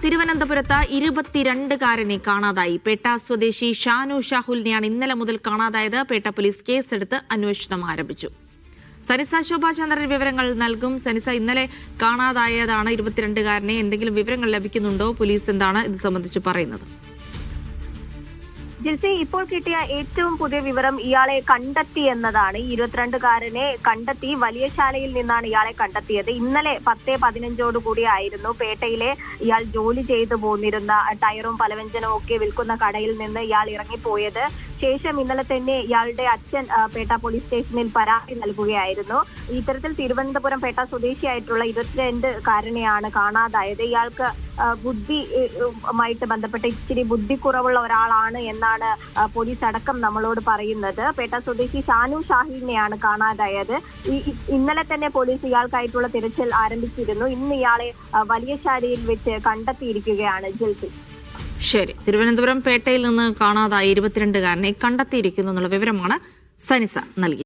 തിരുവനന്തപുരത്ത് 22കാരനെ കാണാതായി. പേട്ട സ്വദേശി ഷാനു ഷാഹുലിനെയാണ് ഇന്നലെ മുതൽ കാണാതായത്. പേട്ട പോലീസ് കേസെടുത്ത് അന്വേഷണം ആരംഭിച്ചു. സനിസ ശോഭാചന്ദ്രൻ വിവരങ്ങൾ നൽകും. സനിസ, ഇന്നലെ കാണാതായതാണ് 22കാരനെ. എന്തെങ്കിലും വിവരങ്ങൾ ലഭിക്കുന്നുണ്ടോ? പോലീസ് എന്താണ് ഇത് സംബന്ധിച്ച് പറയുന്നത്? ജിൽസി, ഇപ്പോൾ കിട്ടിയ ഏറ്റവും പുതിയ വിവരം ഇയാളെ കണ്ടെത്തി എന്നതാണ്. ഈ 22കാരനെ കണ്ടെത്തി. വലിയ ശാലയിൽ നിന്നാണ് ഇയാളെ കണ്ടെത്തിയത്. ഇന്നലെ 10:15 ആയിരുന്നു പേട്ടയിലെ ഇയാൾ ജോലി ചെയ്തു പോന്നിരുന്ന ടയറും പലവ്യഞ്ജനവും ഒക്കെ വിൽക്കുന്ന കടയിൽ നിന്ന് ഇയാൾ ഇറങ്ങിപ്പോയത്. ശേഷം ഇന്നലെ തന്നെ ഇയാളുടെ അച്ഛൻ പേട്ട പോലീസ് സ്റ്റേഷനിൽ പരാതി നൽകുകയായിരുന്നു. ഇത്തരത്തിൽ തിരുവനന്തപുരം പേട്ട സ്വദേശിയായിട്ടുള്ള 22കാരനെയാണ് കാണാതായത്. ഇയാൾക്ക് ബുദ്ധിയുമായിട്ട് ബന്ധപ്പെട്ട് ഇച്ചിരി ബുദ്ധിക്കുറവുള്ള ഒരാളാണ് എന്നാണ് പോലീസ് അടക്കം നമ്മളോട് പറയുന്നത്. പേട്ട സ്വദേശി ഷാനു ഷാഹിനെയാണ് കാണാതായത്. ഇന്നലെ തന്നെ പോലീസ് ഇയാൾക്കായിട്ടുള്ള തിരച്ചിൽ ആരംഭിച്ചിരുന്നു. ഇന്ന് ഇയാളെ വലിയ ശാലയിൽ വെച്ച് കണ്ടെത്തിയിരിക്കുകയാണ്. ജിൽസി, ശരി. തിരുവനന്തപുരം പേട്ടയിൽ നിന്ന് കാണാതായ 22കാരനെ കണ്ടെത്തിയിരിക്കുന്നു എന്നുള്ള വിവരമാണ് സനിസ നൽകി.